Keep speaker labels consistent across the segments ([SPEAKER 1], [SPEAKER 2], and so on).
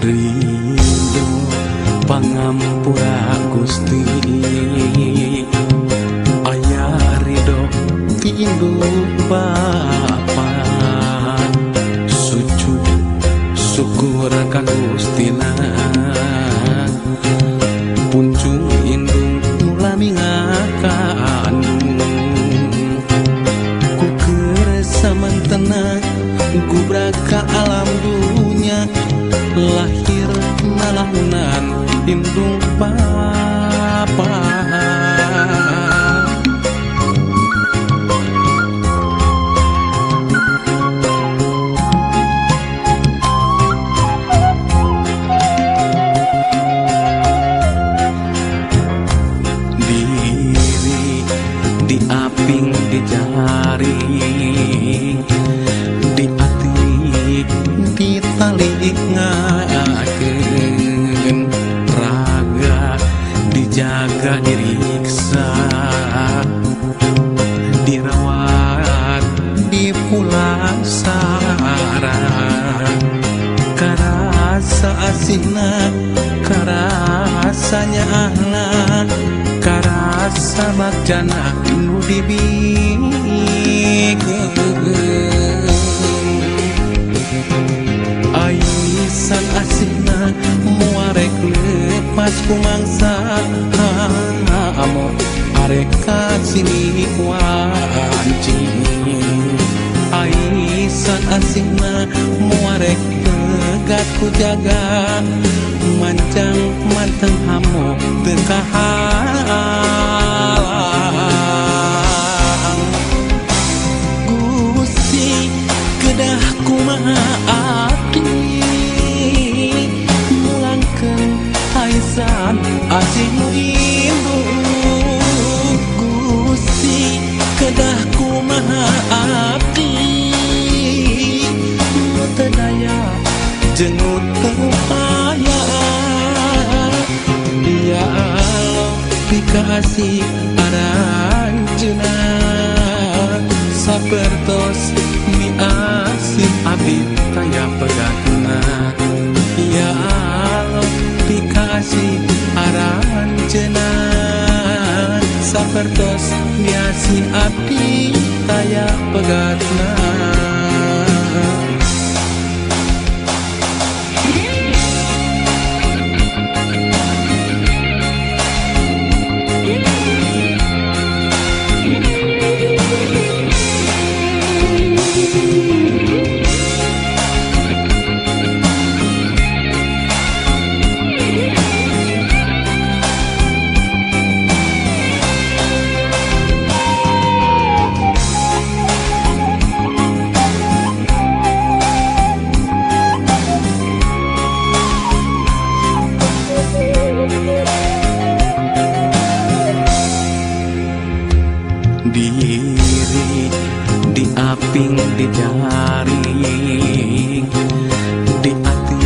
[SPEAKER 1] Rindu pangampura Gusti aya ridho tindu Bapa sujud syukur ka Gustina punjung indung mulami ngakandung ku keresamantena gubrak ka alam dunya lahir nalahunan indung Bapa diri diaping di jari di ati ditali ngakeun raga dijaga diriksa dirawat dipulasara karasa asihna karasa nyaahna karasa bagjana nu dibikeun aisan asihna muarek lepas kumangsa amo arek kasini wanci aisan asihna muarek tegat ku jaga mancang manteng hamo tekahalang Gusti kedah kumaha ati mulangkeun aisan asih nu indung Gusti kedah kumaha ati nu teu daya jeung nu teu upaya ya Allah dikasih aranjeunna sapertos miasih abdi kaya pegatna ya Allah dikasih aranjeunna sapertos miasih abdi kaya pegatna diri diaping di jari di ati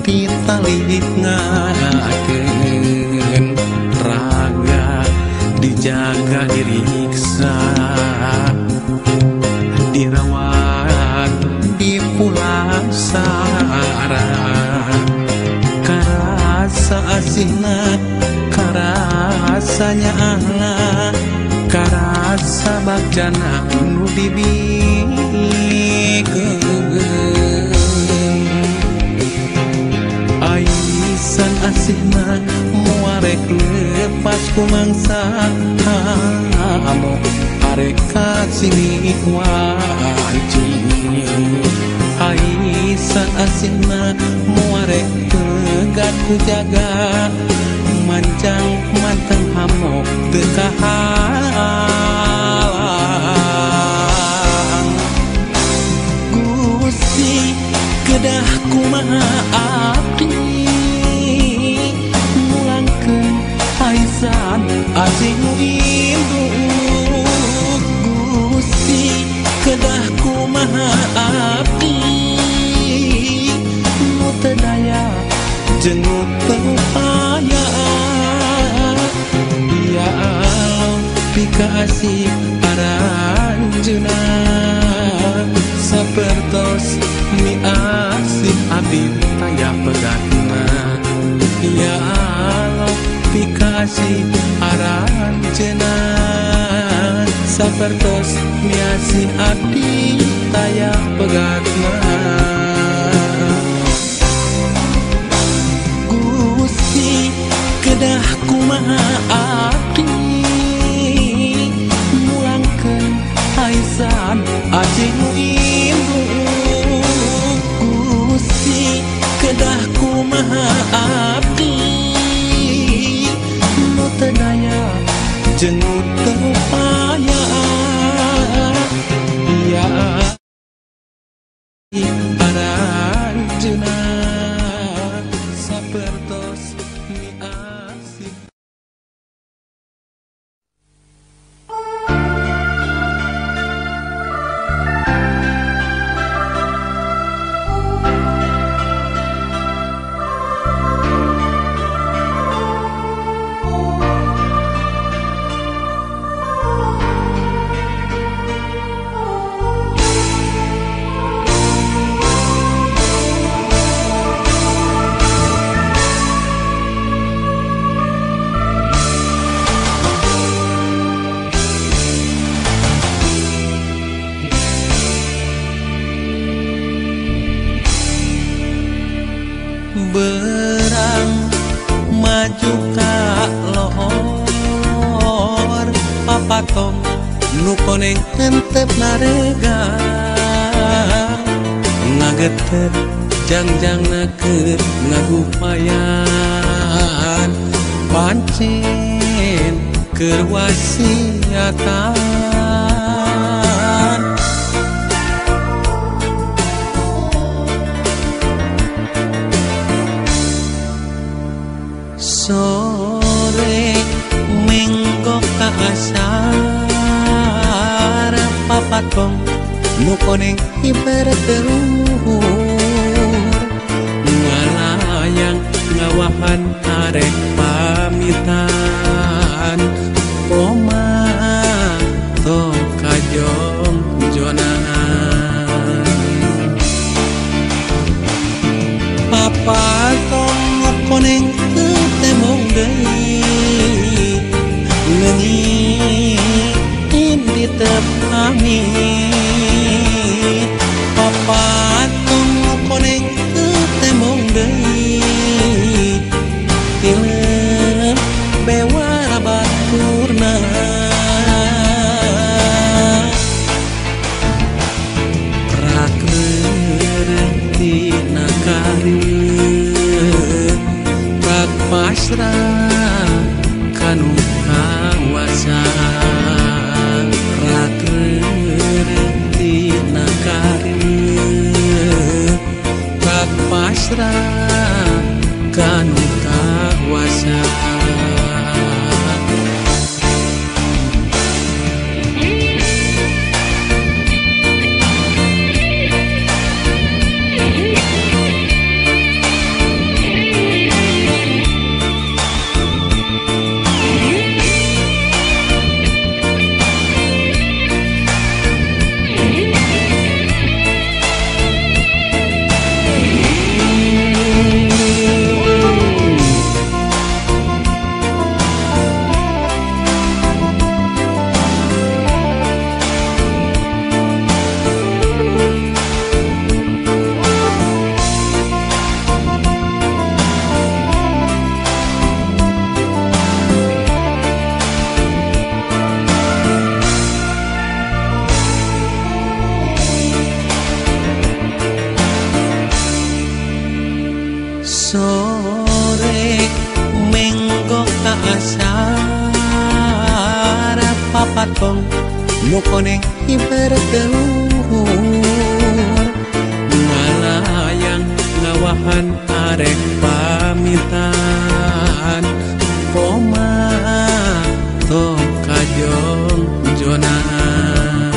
[SPEAKER 1] ditali ngakeun raga dijaga diriksa dirawat dipulasara karasa asihna karasa nyaahna karasa bagjana nu dibikeun aisan kumangsa amo areka sini wanci Aisa asina muarek tegak ku jaga manjang manteng hamok tekahalang Gusti kedah kumaha abdi mulangkeun aisan asing induk Gusti kedah kumaha abdi nu teu daya jeung nu teu upaya ya Allah pikasih aranjeunna sapertos miasih abdi taya pegatna ya Allah pikasih aranjeunna sapertos miasih abdi taya pegatna Gusti kedah kumaha abdi mulangkeun aisan asing nu induk Gusti kedah kumaha abdi nu teu daya jeung nu teu upaya ya aranjeunna sapertos miasih berang maju ka lohor papatom nu koneng hentep narega ngagetep jangjangna keur ngagupayan pancen keur wasiatan sore menggok ka asar papatong nu koneng ibarat terur ngalayang ngawahan arek pamitan koma tong kajong jonan papatong koneng temong deui leungit di tepami papatung koneng temong deui tilem bewara baturna rakreureuntina kareun pasrah kanu kawasa rakreureuntina kareun bak pasrah kanu kawasa patong nu koneng bertelur ngalayang ngawahan arek pamitan koma tong kajong jonan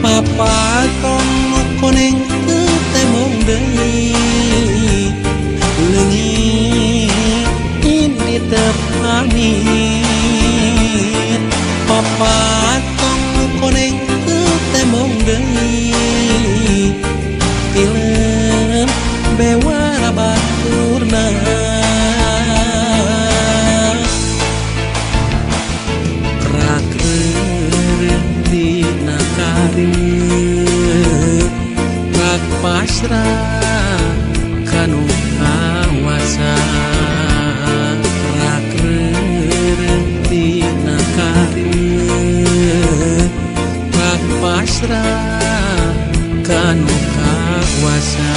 [SPEAKER 1] papa tong nu koneng temong deui leungit ini tepamit papa tong nu koneng temong deui tilem bewara baturna rakreureun dina karir rak pasrah kanu kawasa rakreureun dina karir rak pasrah kanu kawasa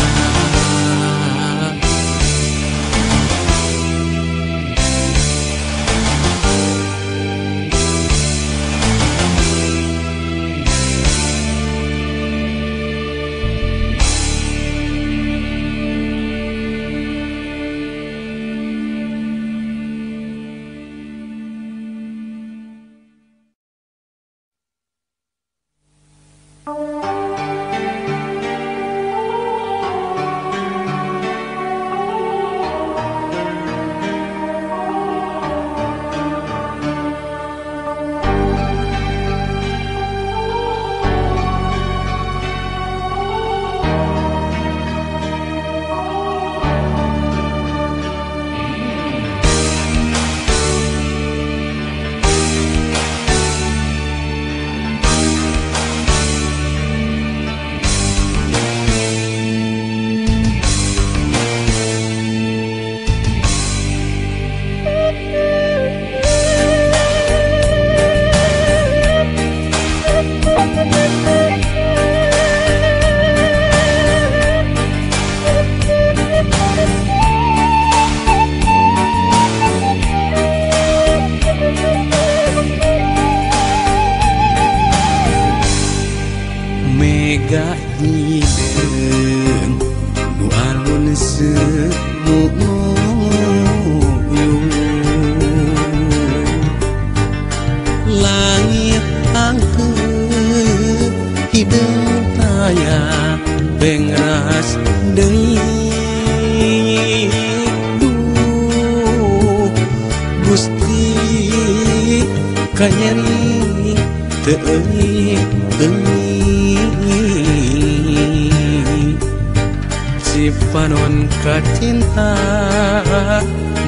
[SPEAKER 1] Sipanon kacinta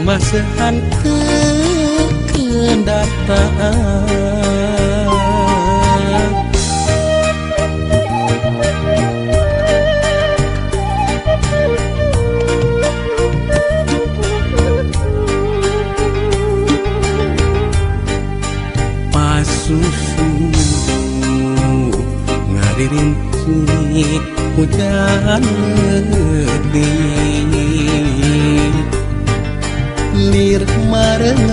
[SPEAKER 1] masahan kekendataan pasusu ngaririnci hujan leding lir marengan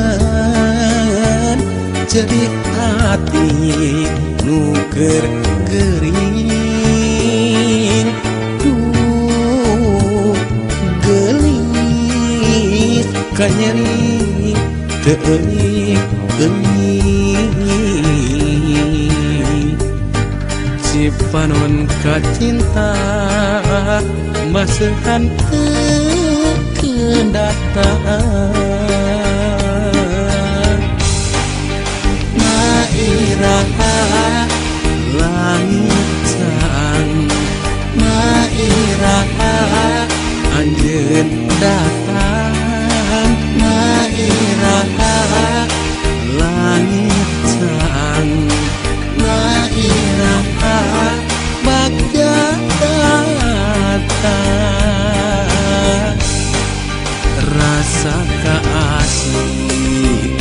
[SPEAKER 1] cerik hati nuker gering duh gelis kanyeri teuing sipanon kacinta masahan kekendataan mairaha langit sang mairaha anjeun datang mairaha langit sang mairaha bagja datang rasa kaasih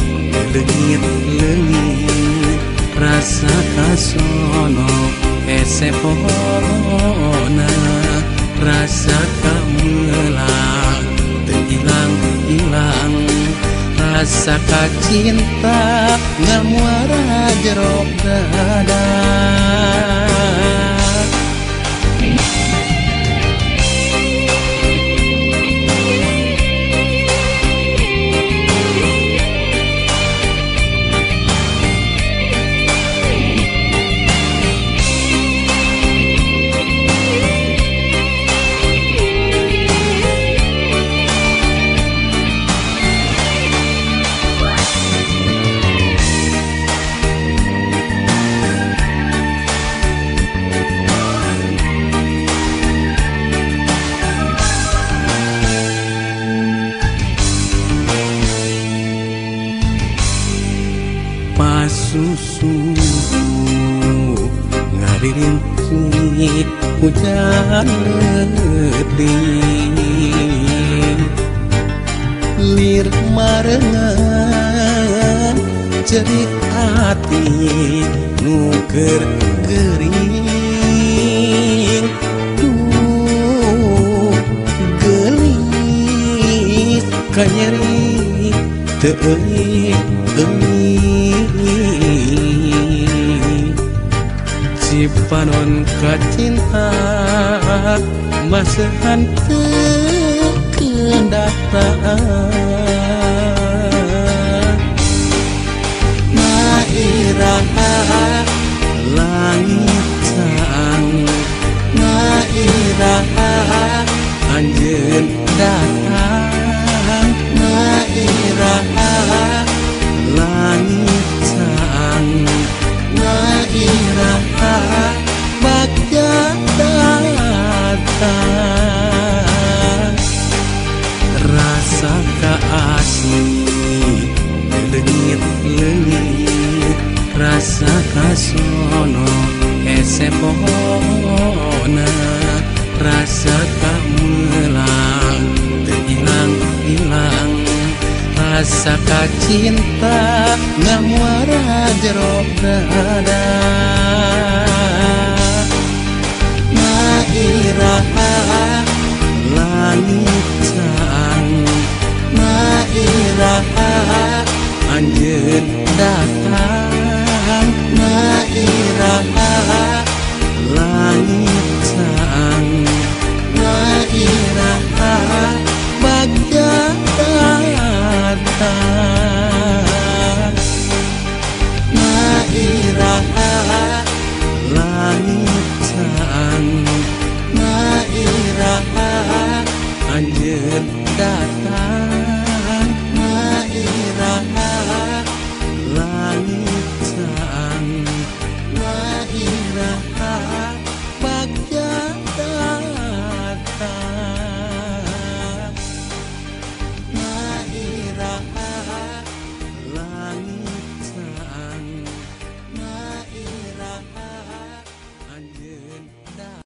[SPEAKER 1] lengit-lengit rasa kasono esepona rasa kamelang hilang-hilang rasa rasa cinta ngamuara jero dada. Susu ngadirinci hujan letih lir marengan cerit hati nuker gering tuh gelis kanyeri teuing Cipanon kacinta masahan kekendataan Nairaha langit sang Nairaha anjeun datang Nairaha langit sang Nairaha bagja datang rasa kaasih lengit-lengit rasa kasono esepona rasa kamelang hilang-hilang rasa cinta ngamuara jero dada. Nairaha langit sang Nairaha anjeun datang Nairaha langit sang Nairaha bagja Nairaha langit sang Nairaha anjeun datang Nairaha langit sang Nairaha bagja datang Nairaha langit sang Nairaha anjeun datang.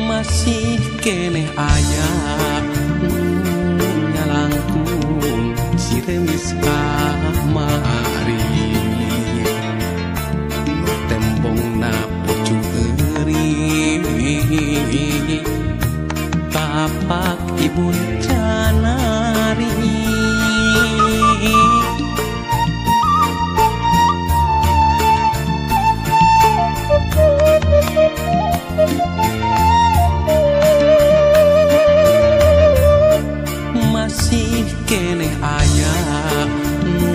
[SPEAKER 1] Masih keneh aya nyalangkung ciremis kamari nu tembongna pucuk euring tapak ibun canari masih keneh aya nu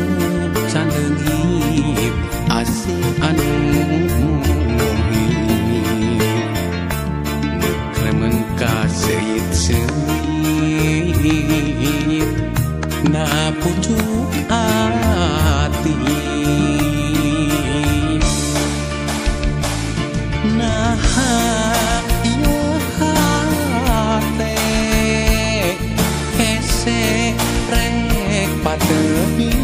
[SPEAKER 1] can leungit asing anu na pucuk ati nah iya hate hese rek patepi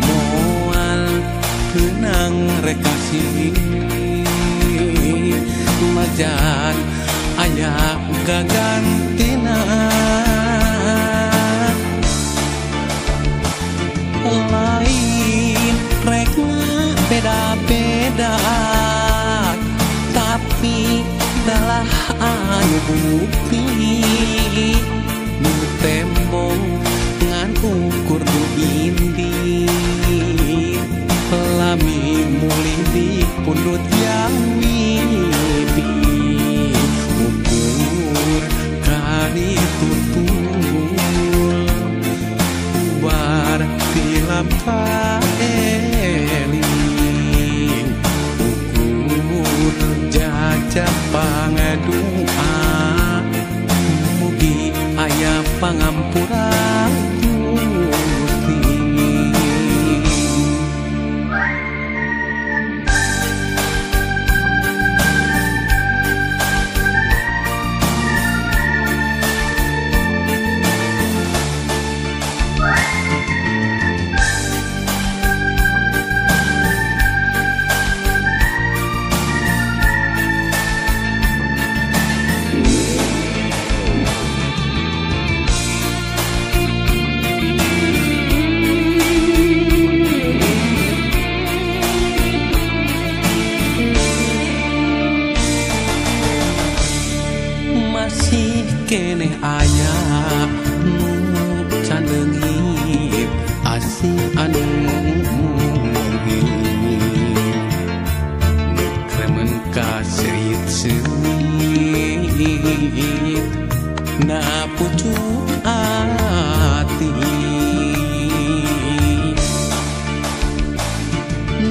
[SPEAKER 1] moal kenang rekasih majan aya gagantina lain rekna beda-beda tapi dalah anu bukti nu tembong ngan ukur nu indi lami mulih di pundut yang wibi ukur kali tutul bar tilam kaeling ukur jajak pangadua mugi aya pangampura masih keneh aya nu can leungit asih anu kremen ka serit-serit na pucuk ati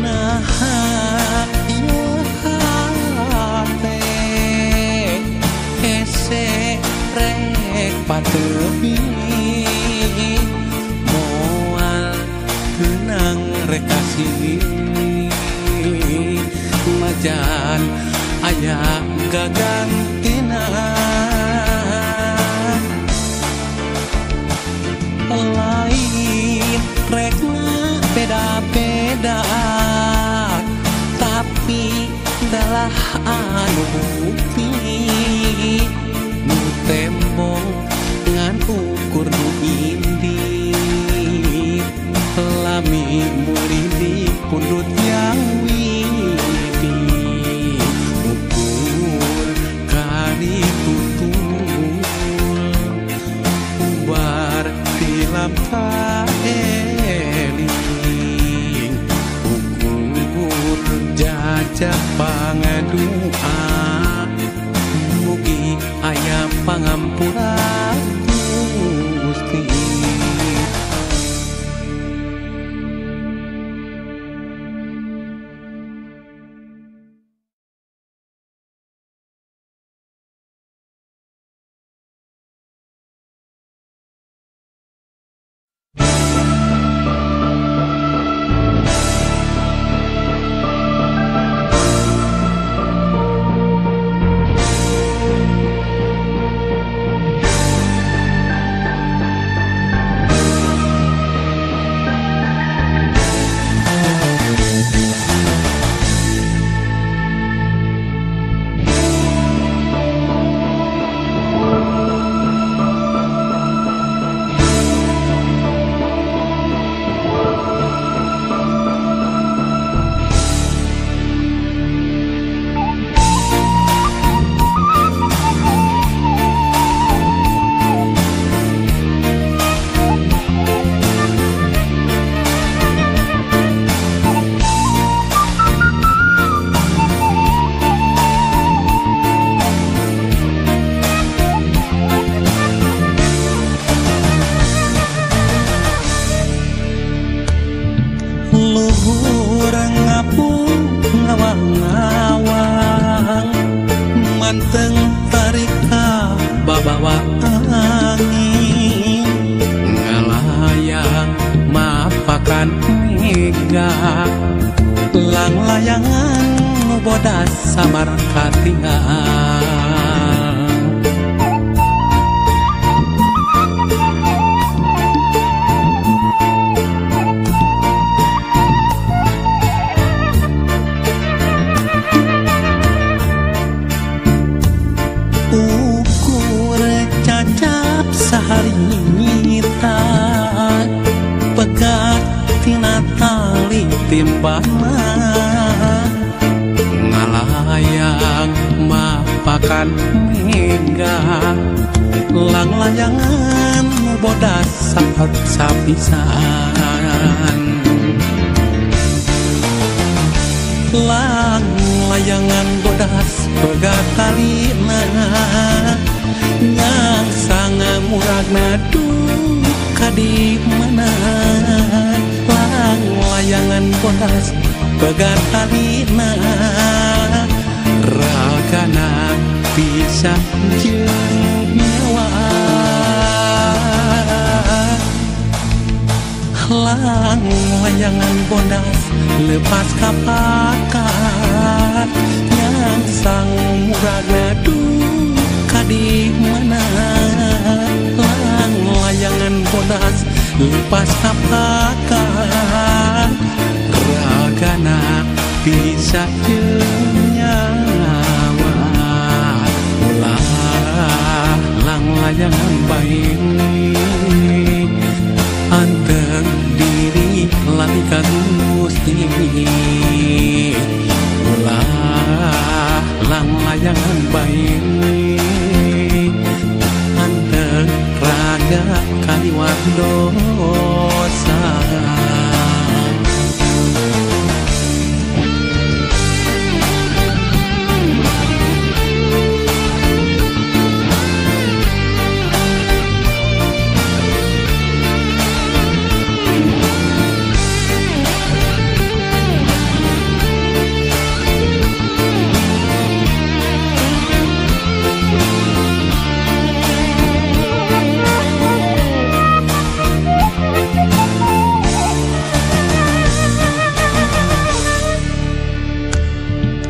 [SPEAKER 1] nah patepi moal kenang rekasih majan aya gagantina lain rekna beda-beda tapi dalah anu bukti nu tembong ngan ukur nu indi lami mulih di pundut yang wibi ukur kali tutul bar tilam kaeling ukur jajak pangadua mugi aya pangampura Gusti. mapakan mega lang layangan bodas samar katingal. Ukur cacap sehari nyita pegat tina tali timbana ngalayang mapakan mega lang layangan bodas sapat sapisan lang layangan bodas pegat talina yang sangat muragna duka di mana lang layangan bodas pegat talina ragana bisa jeung nyawa lang layangan bodas lepas kapakat yang sang muragna duka di mana lang layangan bodas lepas kapakat ragana bisa jeung nyawa ulah lang layangan baik anteng diri lalikan Gusti ulah lang layangan baik anteng raga kaliwat dosa.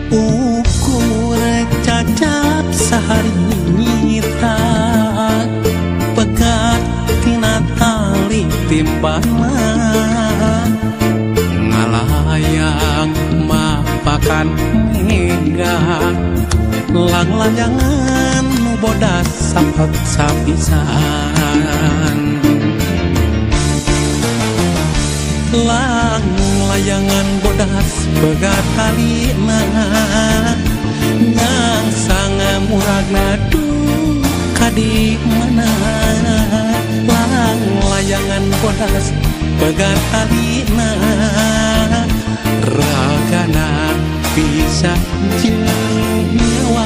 [SPEAKER 1] Ukur cacap sehari nyita pegat tina tali timbana ngalayang mapakan mega lang layangan bodas sapat sapisan lang layangan bodas pegat talina yang sangat muragna duka di mana lang layangan bodas pegat talina ragana bisa jeung nyawa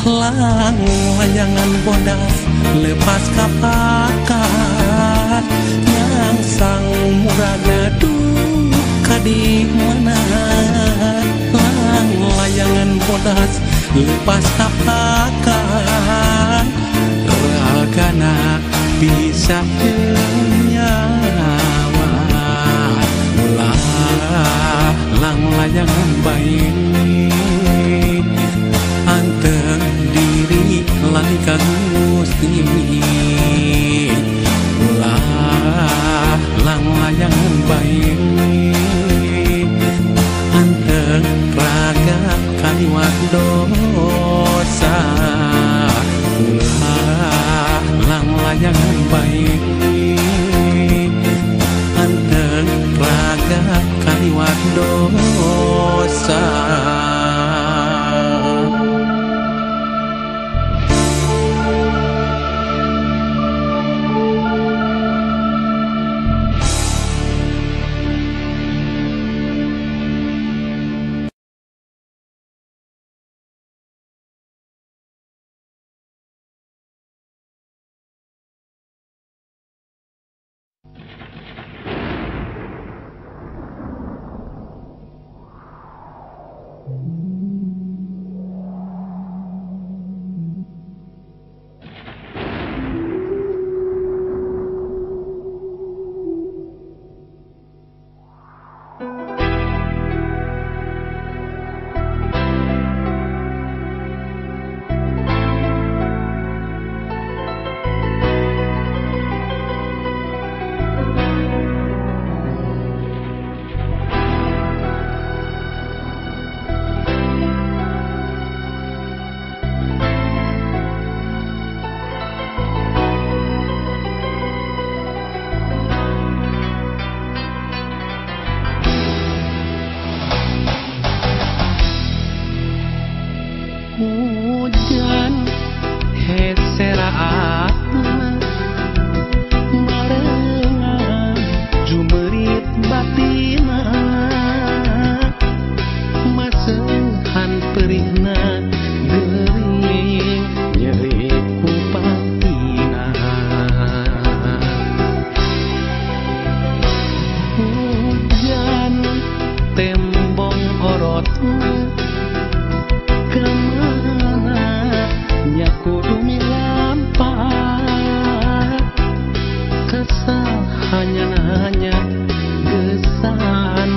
[SPEAKER 1] lang layangan bodas lepas kapakat yang sang muragna duka di mana lang layangan bodas lepas kapakat ragana bisa jeung nyawa ulah lang layangan baik anteng diri lalikan Gusti ulah lang layangan baik anteng raga kaliwat dosa ulah lang layangan baik anteng raga kaliwat dosa. lampah kesalahannya hanya kesan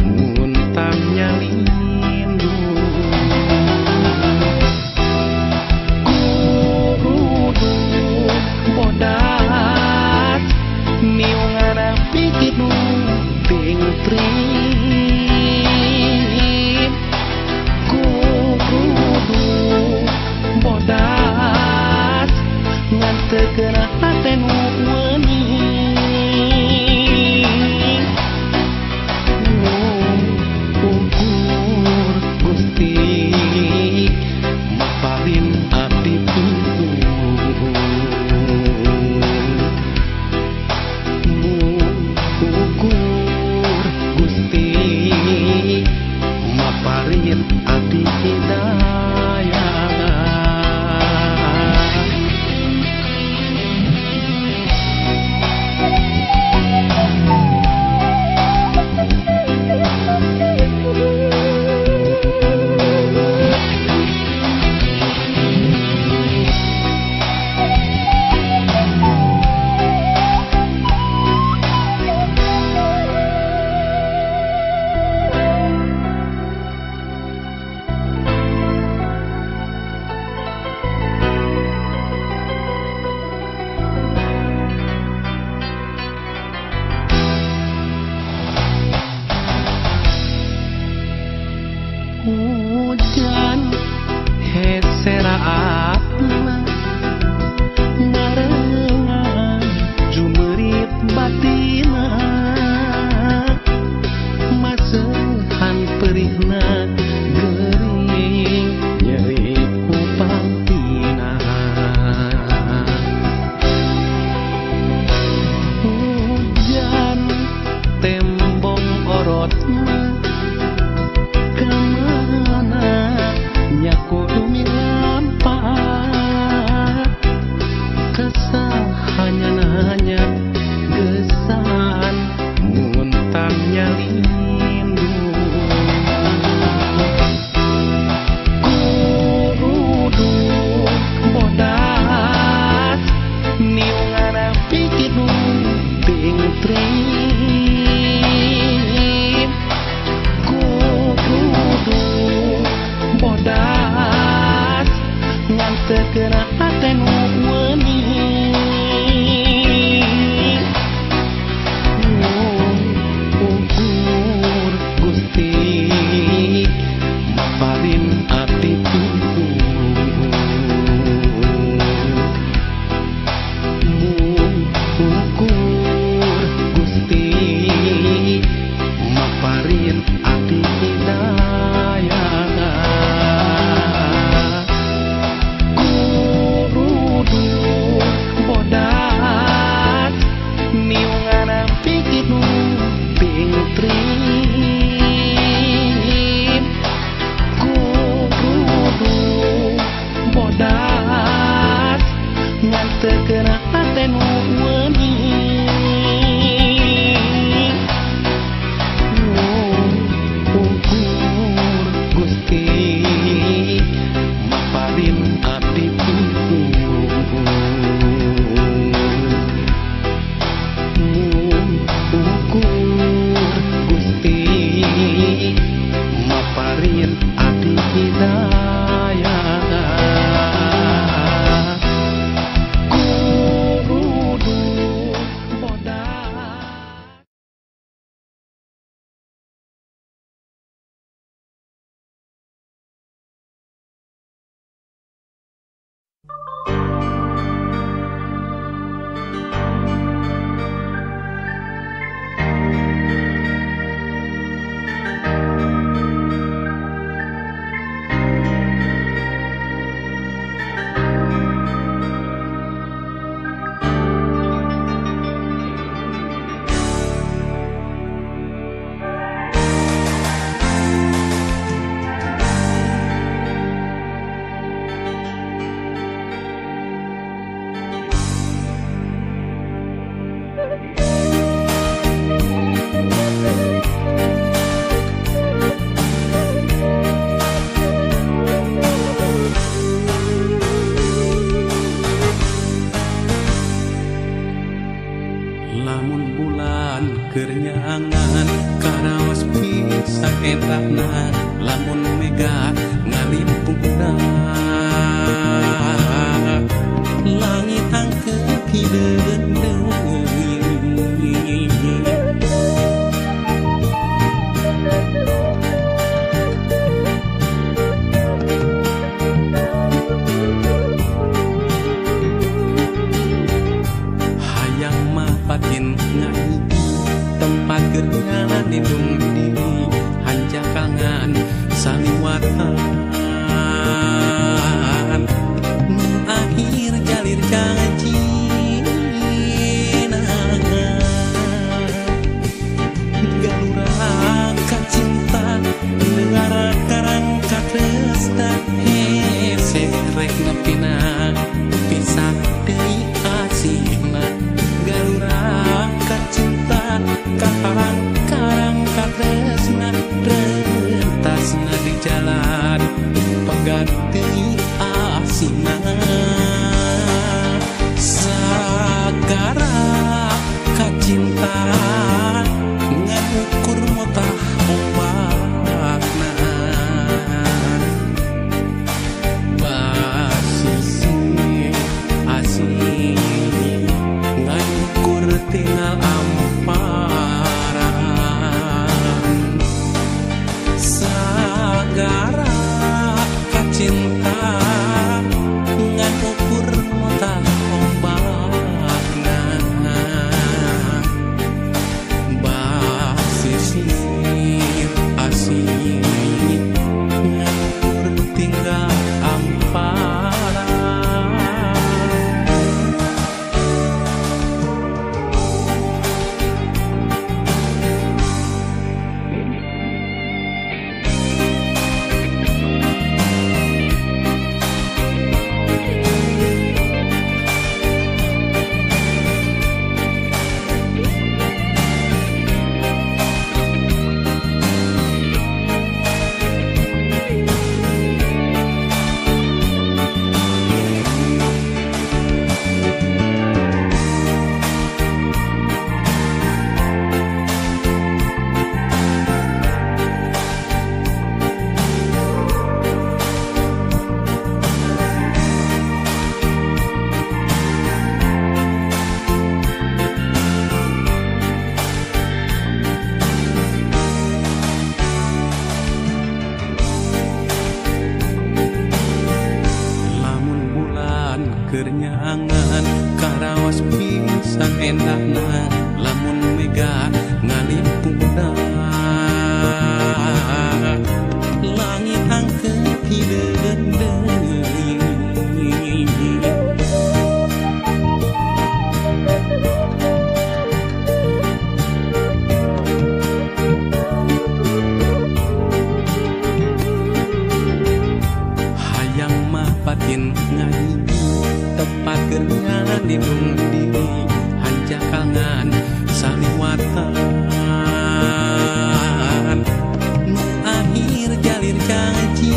[SPEAKER 1] muntahnya lindu kurudu bodas niungana pikirnu ting trip kurudu bodas ngan tegera hatenu weni ukur Gusti maparin abdi ukur Gusti maparin abdi hidayah. Hujan heseraatna ngarengan jumerit batina masehan perihna gering nyeri kupangtina hujan tembong orotna kudu lampah kesalahannya hanya kesan muntahnya lindu kurudu bodas niungana pikirnu ting trip kurudu bodas ngan tegera hatenu weni ukur Gusti maparin abdi ukur Gusti maparin abdi hidayah. Bodas niungana pikirnu ting trip kurudu bodas ngan tegera hatenu weni ukur Gusti maparin abdi ukur Gusti maparin abdi hidayah. saendahna lamun mega ngalimpungna langit angkeun hideung hayang mapatin ngai tempat gerna lindung diri hanjakangan saliwatan nu akhir jalir janji galura kacinta negara karang katresna hese rek nepina pisah deui asihna galura kacinta karang karang katresna rentasna di jalan pegat deui asihna sagara kacinta ngukur motah ombakna basisi asih ngukur tinggal amparan sagara kacinta ngukur motah ombakna basisir asih ngukur tinggal amparan. Kernyangan karawas pisan endahna lamun mega ngalimpungna langit angkeun hideung deui hayang mapatin ngai tempat gerna lindung diri hanjakangan saliwatan nu akhir jalir janji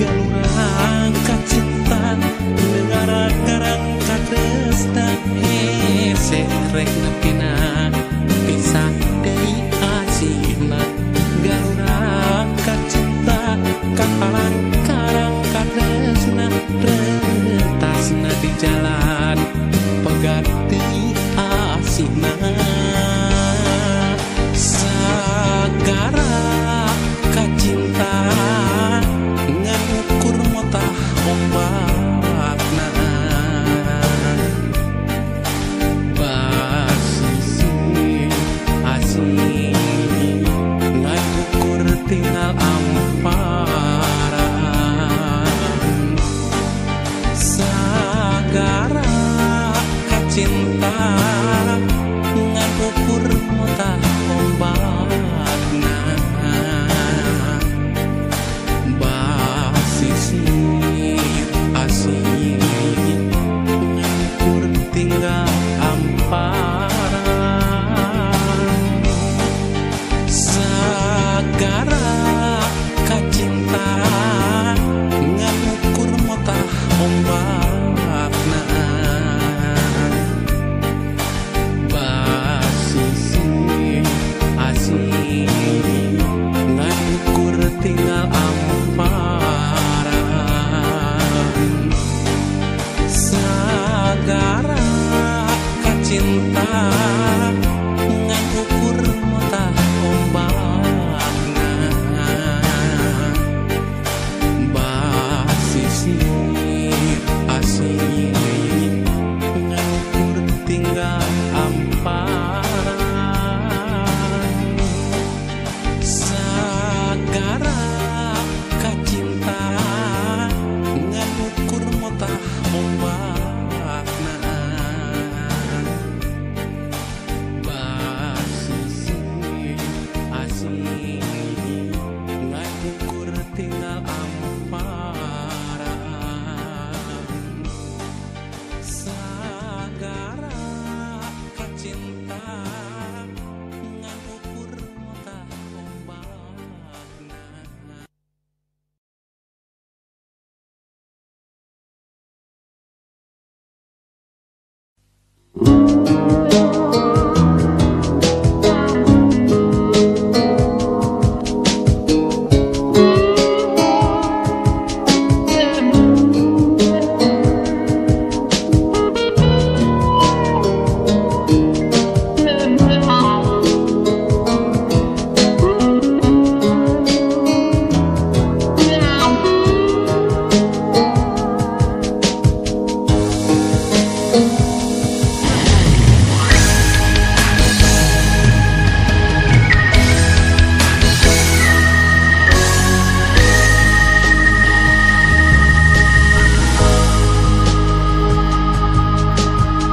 [SPEAKER 1] galura kacinta negara karang katresna hese rek nepina pisah deui asihna galura kacinta karang karang katresna rentasna di jalan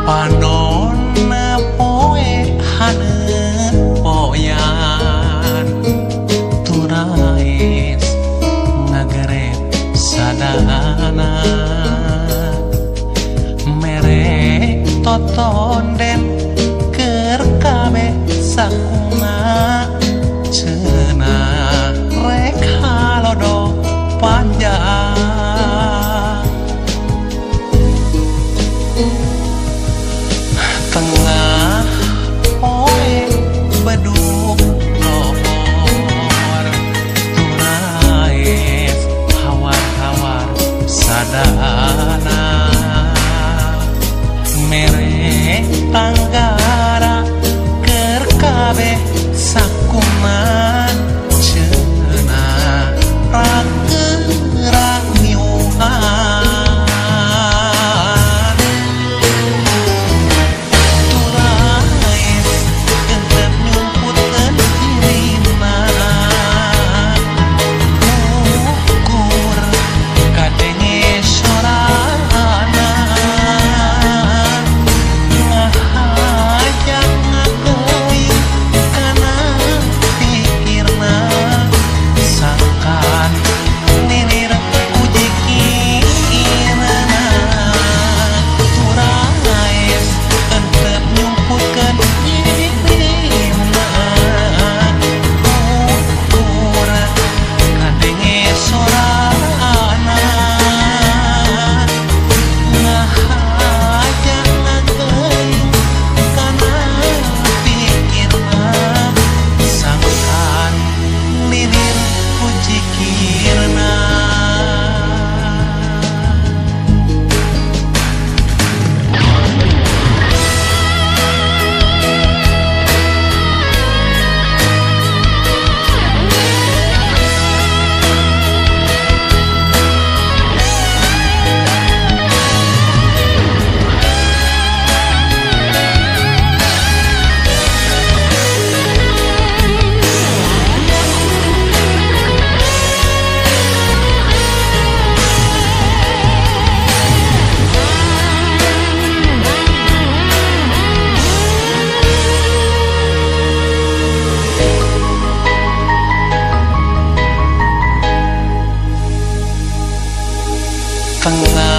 [SPEAKER 1] panonna poe haneut poyan turais ngagerep sadana mere totonden keur kabeh sakuna cenah rek halodo panjang tengah poe beduk lohor turais hawar-hawar sadana mere tanggara keur kabeh sakuman cenah rageurang nyuhan turais genep nyumputkeun dirina ukur kadenge sorana ngahajak ngageuing kana pikirna sangkan nilir ujikirna turais entep nyumputkeun dirina ukur kadenge sorana ngahajak ngageuing kana pikirna sangkan nilir ujikirna tengah